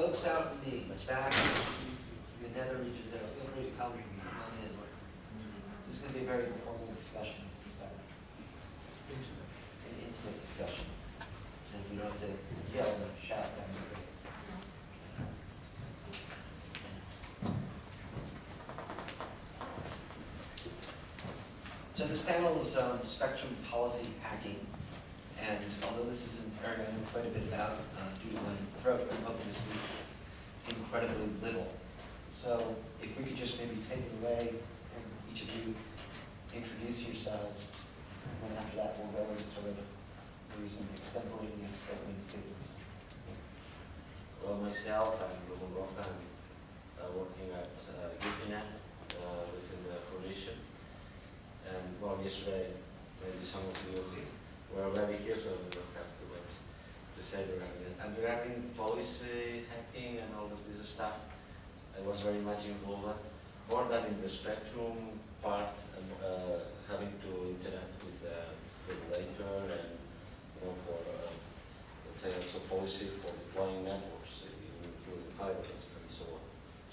folks out in the back, the nether regions there, feel free to come on in. This is going to be a very informal discussion. It's about an intimate discussion. And if you don't have to yell and shout, that would be great. So this panel is spectrum policy hacking, and although this is an area I know quite a bit about due to my throat, I'm hoping to speak incredibly little. So if we could just maybe take it away, and each of you introduce yourselves, and then after that we'll go into sort of maybe some extemporaneous opening statements. Well, myself, I'm Ramon Roca. I'm working at Vienna within the coalition. And well, yesterday, maybe some of you were already here, so we don't have to wait to say regarding it. And regarding policy hacking and all of this stuff, I was very much involved, more than in the spectrum part, and having to interact with the regulator and, you know, for let's say also policy for deploying networks, including fiber and so on.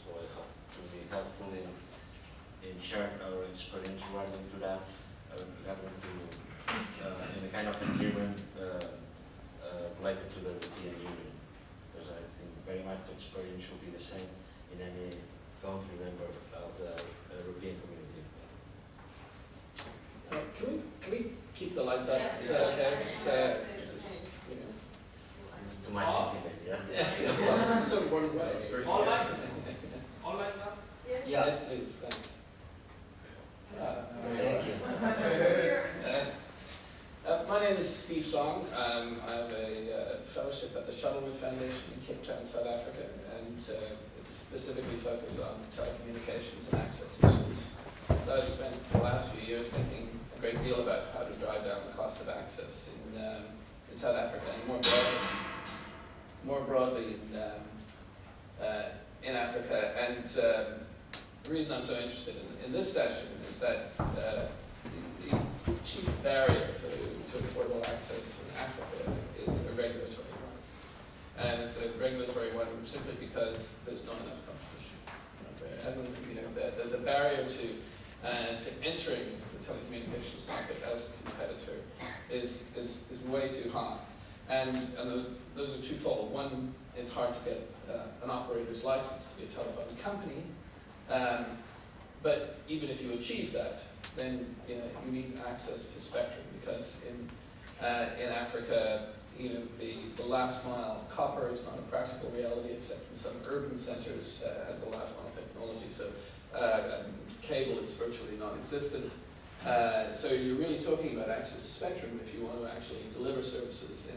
So I hope to be helpful in sharing our experience regarding to that, regarding to in a kind of agreement related to the European Union, because I think very much the experience should be the same in any country member of the European community. Can we keep the lights up? Yeah. Is that okay? You know. It's too much intimate, yeah? Yeah, well, it's sort of one way. It's very All lights up? Yeah. Yes, please, thanks. Thank you. My name is Steve Song. I have a fellowship at the Shuttleworth Foundation in Cape Town, South Africa, and it's specifically focused on telecommunications and access issues. So I've spent the last few years thinking a great deal about how to drive down the cost of access in South Africa and more broadly in Africa. And the reason I'm so interested in this session is that the chief barrier to affordable access in Africa is a regulatory one. And it's a regulatory one simply because there's not enough competition. The barrier to entering the telecommunications market as a competitor is way too high. And those are twofold. One, it's hard to get an operator's license to be a telephone company. But even if you achieve that, then you need access to spectrum, because in Africa, the last mile copper is not a practical reality except in some urban centers as the last mile technology. So cable is virtually non-existent. So you're really talking about access to spectrum if you want to actually deliver services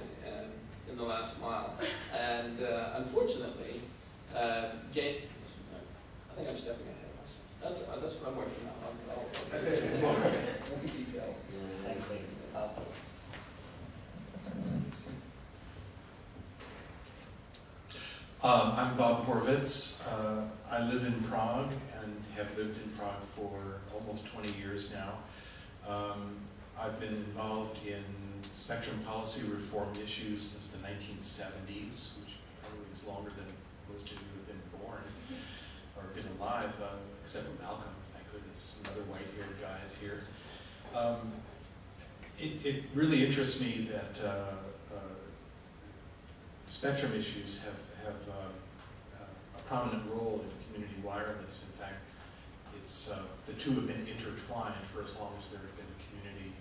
in the last mile. And unfortunately, I think I'm stepping ahead. That's what I'm working on. I'll take it more detail. Thanks, Nathan. I'm Bob Horvitz. I live in Prague and have lived in Prague for almost 20 years now. I've been involved in spectrum policy reform issues since the 1970s, which probably is longer than most of you have been born or been alive, except for Malcolm, thank goodness, another white-haired guy is here. It really interests me that spectrum issues have a prominent role in community wireless. In fact, the two have been intertwined for as long as there have been community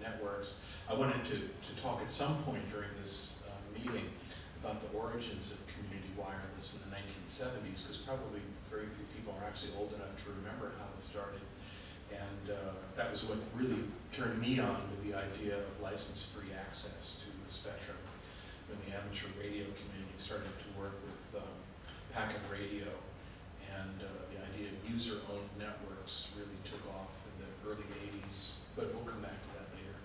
networks. I wanted to talk at some point during this meeting about the origins of community wireless in the 1970s, because probably very few people are actually old enough to remember how it started. And that was what really turned me on with the idea of license-free access to the spectrum, when the amateur radio community started to work with packet radio, and the idea of user-owned networks really took off in the early 80s, but we'll come back to that later.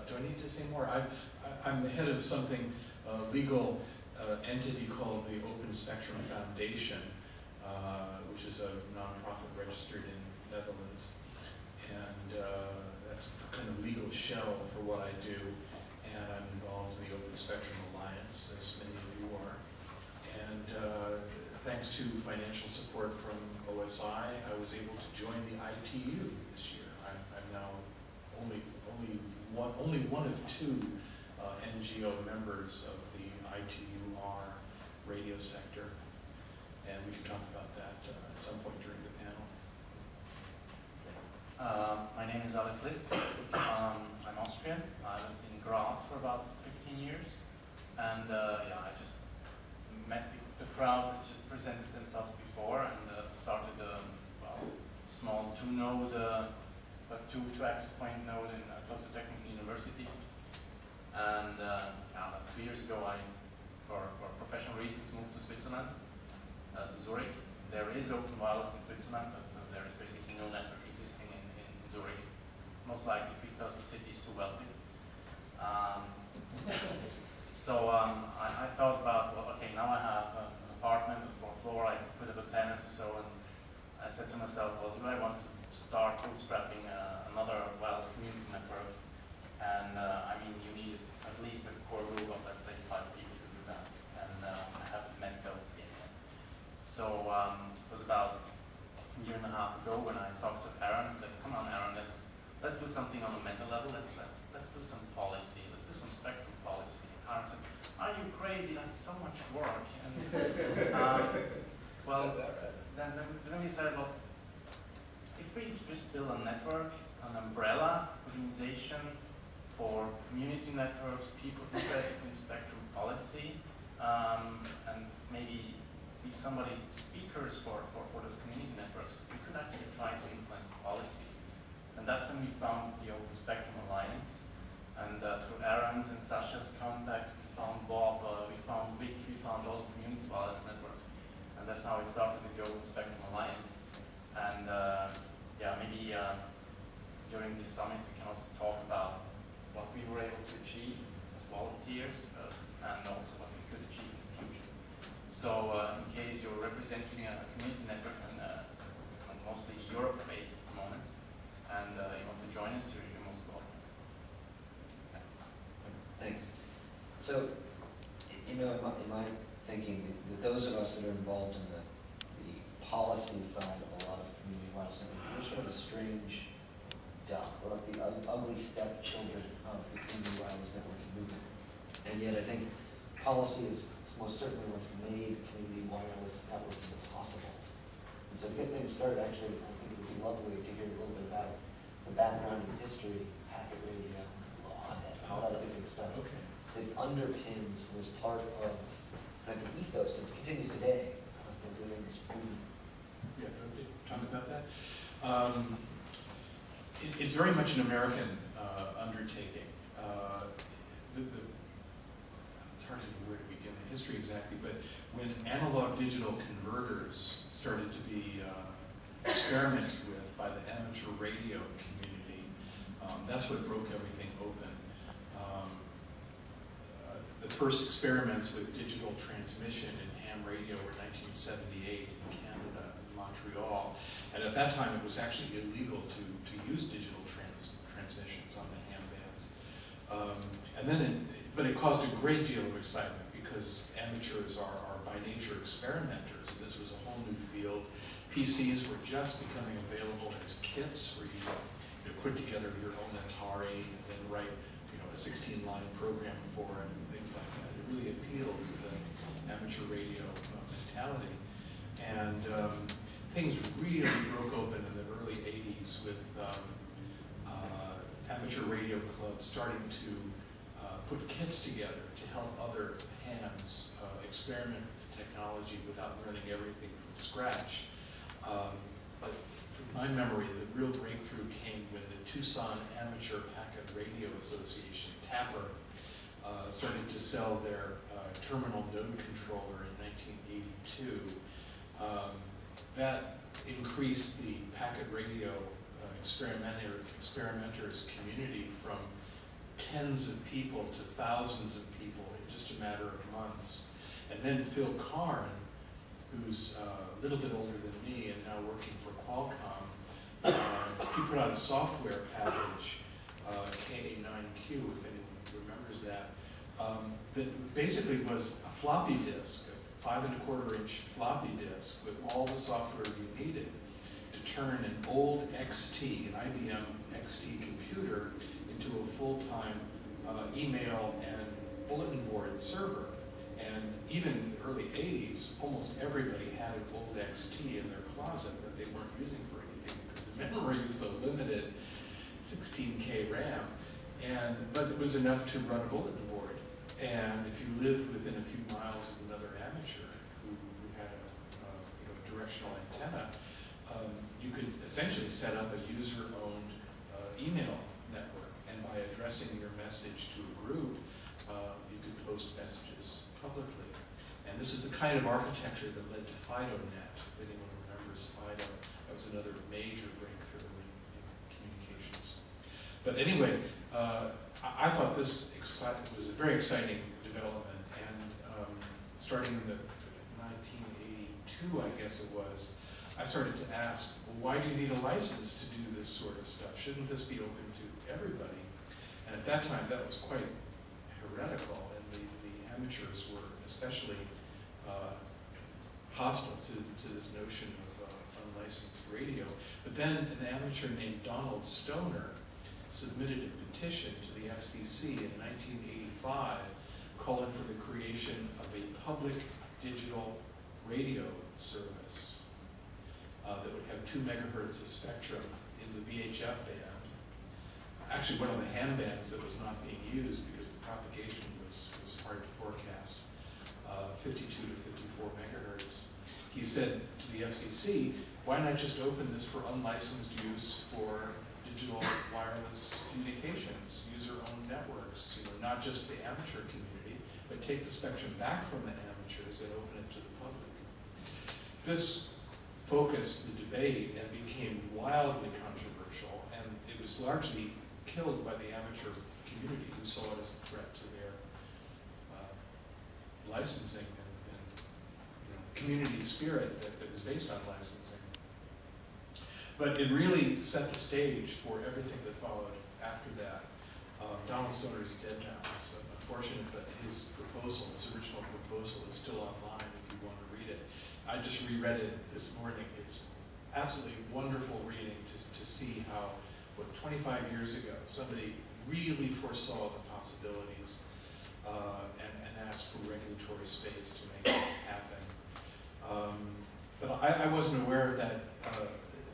Do I need to say more? I'm the head of something, legal entity called the Open Spectrum Foundation, which is a nonprofit registered in the Netherlands. And that's the kind of legal shell for what I do. And I'm involved in the Open Spectrum Alliance, as many of you are. and thanks to financial support from OSI, I was able to join the ITU this year. I'm now only one of two NGO members of the ITUR radio sector, and we can talk about that at some point during the panel. My name is Alex List. I'm Austrian. I lived in Graz for about 15 years, and yeah, I just met the crowd that just presented themselves before, and started a small two-node, two-access point node in close to Technical University. And about 2 years ago, I, for professional reasons, moved to Switzerland, to Zurich. There is open wireless in Switzerland, but there is basically no network existing in Zurich. Most likely because the city is too wealthy. So I thought about, well, okay, now I have an apartment, a fourth floor, I can put up a tennis or so, and I said to myself, well, do I want to start bootstrapping another wireless community network? And I mean, you need at least a core group of, let's say, 5 people to do that. And I haven't met those yet. So it was about a year and a half ago when I talked to Aaron and said, come on, Aaron, let's do something on a meta level. Let's do some policy. Let's do some spectrum policy. Aaron said, are you crazy? That's so much work. And, well, then we decided, well, if we just build a network, an umbrella organization for community networks, people interested in spectrum policy, and maybe be somebody speakers for those community networks, we could actually try to influence policy. And that's when we found the Open Spectrum Alliance. And through Aaron's and Sascha's contact, we found Bob, we found Vic, we found all the community wireless networks. And that's how it started with the Open Spectrum Alliance. And yeah, maybe during this summit we can also talk about what we were able to achieve as volunteers, and also what we could achieve in the future. So in case you're representing a community network, and mostly Europe-based at the moment, and you want to join us, you're most welcome. Thanks. So, you know, in my thinking, that those of us that are involved in the policy side of a lot of community wireless networks, we're sort of a strange duck. We're like the ugly stepchildren of the community wireless networking movement. And yet I think policy is most certainly what's made community wireless networking possible. And so to get things started, actually, I think it would be lovely to hear a little bit about the background and history, packet radio, law, and all that other good stuff. Okay. That underpins and is part of kind of the ethos that continues today within this movement. Yeah, talk about that. It's very much an American undertaking. It's hard to know where to begin the history exactly, but when analog digital converters started to be experimented with by the amateur radio community, that's what broke everything open. The first experiments with digital transmission in ham radio were 1978 in Canada, in Montreal. And at that time, it was actually illegal to use digital transmissions on the ham bands. But it caused a great deal of excitement because amateurs are by nature experimenters. This was a whole new field. PCs were just becoming available as kits where you put together your own Atari and then write a 16-line program for it and things like that. It really appealed to the amateur radio mentality. And things really broke open in the early 80s with amateur radio clubs starting to put kits together to help other hams experiment with the technology without learning everything from scratch. But from my memory, the real breakthrough came when the Tucson Amateur Packet Radio Association, TAPR, started to sell their terminal node controller in 1982. That increased the packet radio experimenters community from tens of people to thousands of people in just a matter of months. And then Phil Karn, who's a little bit older than me and now working for Qualcomm, he put out a software package, KA9Q, if anyone remembers that, that basically was a floppy disk of 5¼ inch floppy disk with all the software you needed to turn an old XT, an IBM XT computer, into a full-time email and bulletin board server. And even in the early 80s, almost everybody had an old XT in their closet that they weren't using for anything because the memory was so limited, 16K RAM. But it was enough to run a bulletin board. And if you lived within a few miles of another amateur who had a directional antenna, you could essentially set up a user-owned email network. And by addressing your message to a group, you could post messages publicly. And this is the kind of architecture that led to FidoNet. If anyone remembers Fido, that was another major breakthrough in communications. But anyway, I thought this was a very exciting development, and starting in the 1982, I guess it was, I started to ask, well, why do you need a license to do this sort of stuff? Shouldn't this be open to everybody? And at that time, that was quite heretical, and the amateurs were especially hostile to this notion of unlicensed radio. But then an amateur named Donald Stoner submitted a petition to the FCC in 1985 calling for the creation of a public digital radio service that would have 2 megahertz of spectrum in the VHF band. Actually, one of the ham bands that was not being used because the propagation was hard to forecast, 52 to 54 megahertz. He said to the FCC, why not just open this for unlicensed use for digital wireless communications, user-owned networks, not just the amateur community, but take the spectrum back from the amateurs and open it to the public. This focused the debate and became wildly controversial, and it was largely killed by the amateur community who saw it as a threat to their licensing and community spirit that was based on licensing. But it really set the stage for everything that followed after that. Donald Stoner is dead now. It's unfortunate, but his proposal, his original proposal, is still online if you want to read it. I just reread it this morning. It's absolutely wonderful reading to see how, 25 years ago, somebody really foresaw the possibilities and asked for regulatory space to make it happen. But I wasn't aware of that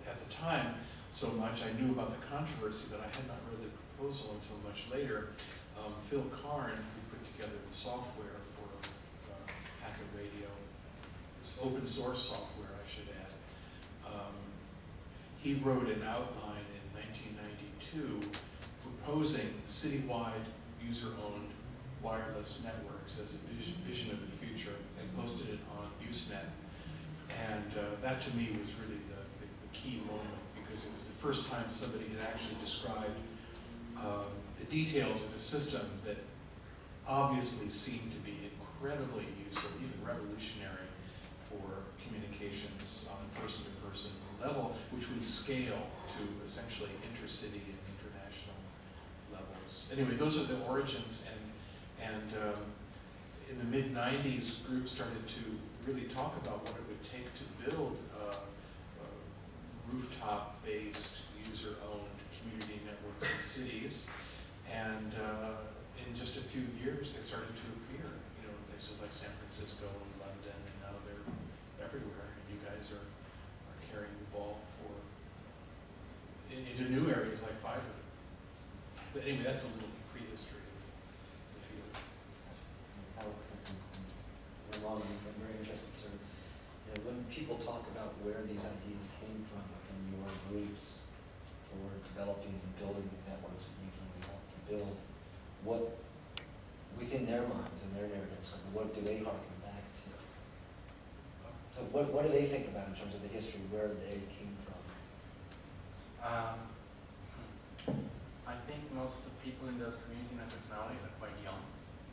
at the time so much. I knew about the controversy, but I had not read the proposal until much later. Phil Karn, who put together the software for packet radio, this open source software, I should add, he wrote an outline in 1992 proposing citywide user-owned wireless networks as a vision of the future, and posted it on Usenet. And that to me was really the key moment, because it was the first time somebody had actually described the details of a system that obviously seemed to be incredibly useful, even revolutionary for communications on a person-to-person level, which would scale to essentially intercity and international levels. Anyway, those are the origins, and in the mid-90s, groups started to really talk about what it would take to build rooftop-based, user-owned community networks in cities. And in just a few years, they started to appear. Places like San Francisco and London, and now they're everywhere. And you guys are carrying the ball into new areas like fiber. But anyway, that's a little prehistory of the field. Alex and Ramon, I'm very interested, sir. When people talk about where these ideas came from your groups for developing and building the networks that you can help to build, what, within their minds and their narratives, what do they harken back to? So what do they think about in terms of the history, where they came from? I think most of the people in those community networks nowadays are quite young,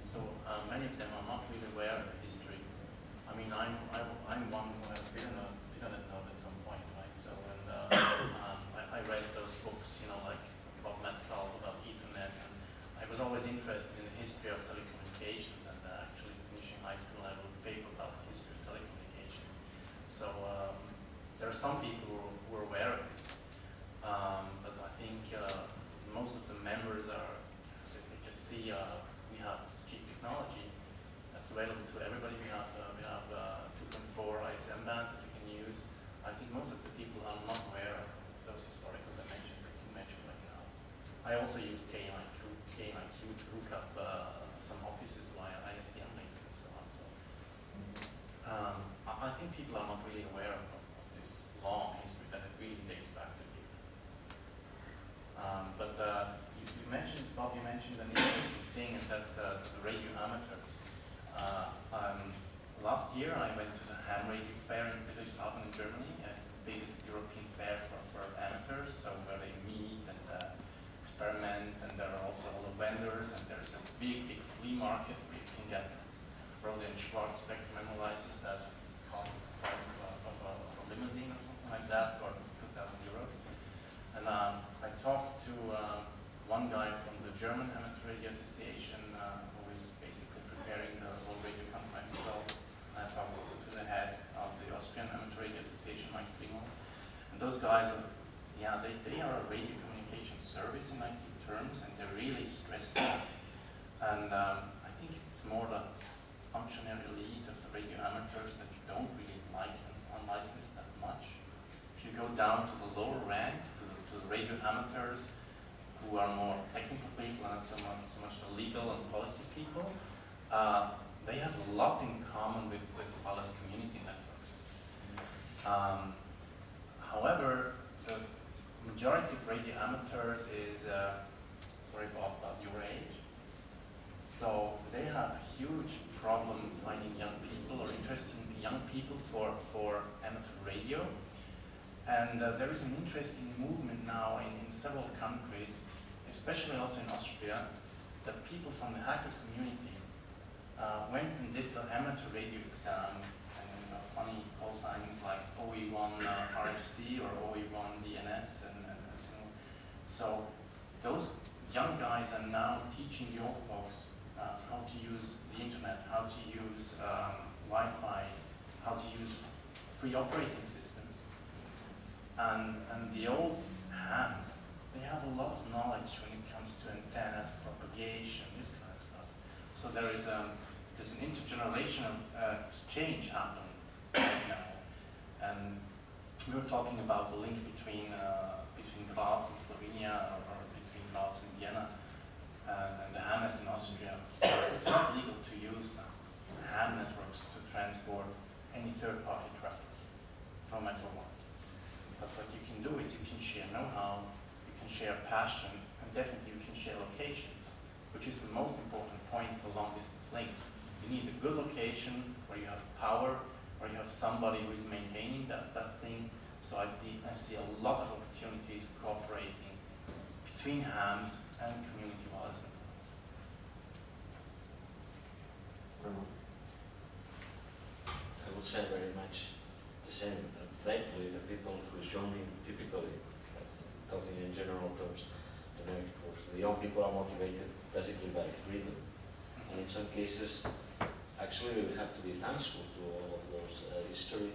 so many of them are not really aware of the history. I mean, I'm one who has been a Internet node at some point, right? So when I read those books, like about Metcalf, about Ethernet, and I was always interested in the history of telecommunications, and actually finishing high school, I wrote a paper about the history of are some people who are aware of this, but I think most of the members they just see we have this cheap technology that's available to everybody. We have 2.4 ISM band that you can use. I think most of the people are not aware of those historical dimensions that you mentioned. I also use KMIQ to hook up some offices via ISDN links and so on. So I think people are not really aware of this long history that it really dates back to Vienna. But you mentioned, Bob, you mentioned an interesting thing, and that's the radio amateurs. Last year I went to the Ham Radio Fair in Friedrichshafen in Germany, and it's the biggest European fair for amateurs, so where they meet and experiment, and there are also all the vendors, and there's a big flea market where you can get Rode and Schwarz spectrum analyzers that cost the price of a limousine or something like that for 2,000 euros. And I talked to one guy from the German Amateur Radio Association who is basically preparing the whole radio conference as well. And I talked also to the head of the Austrian Amateur Radio Association, Mike Klingel. And those guys are, yeah, they are a radio communication service in IT terms, and they're really stressed out. And I think it's more the functionary elite of the radio amateurs that you don't really like unlicensed that much. If you go down to the lower ranks, to the radio amateurs who are more technical people and not so much the legal and policy people, they have a lot in common with wireless community networks. However, the majority of radio amateurs is, sorry Bob, about your age. So they have a huge problem finding young people or interesting young people for amateur radio. And there is an interesting movement now in several countries, especially also in Austria, that people from the hacker community went and did the amateur radio exam, and funny call signs like OE1 RFC or OE1 DNS and so on. So those young guys are now teaching the old folks how to use the internet, how to use Wi-Fi, how to use free operating systems. And the old hams, they have a lot of knowledge when it comes to antennas, propagation, this kind of stuff. So there's an intergenerational exchange happening right now. And we were talking about the link between Graz and Slovenia, or between Graz and Vienna, and the ham net in Austria. It's not legal to use ham networks to transport any third-party traffic, no matter what. But what you can do is you can share know-how, you can share passion, and definitely you can share locations, which is the most important point for long-distance links. You need a good location where you have power, where you have somebody who is maintaining that thing. So I see a lot of opportunities cooperating between hams and community wireless networks. I would say very much the same. Lately, the people who joining typically, talking in general terms, the young people are motivated basically by freedom. And in some cases, actually we have to be thankful to all of those history,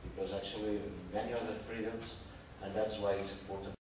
because actually many of the freedoms, and that's why it's important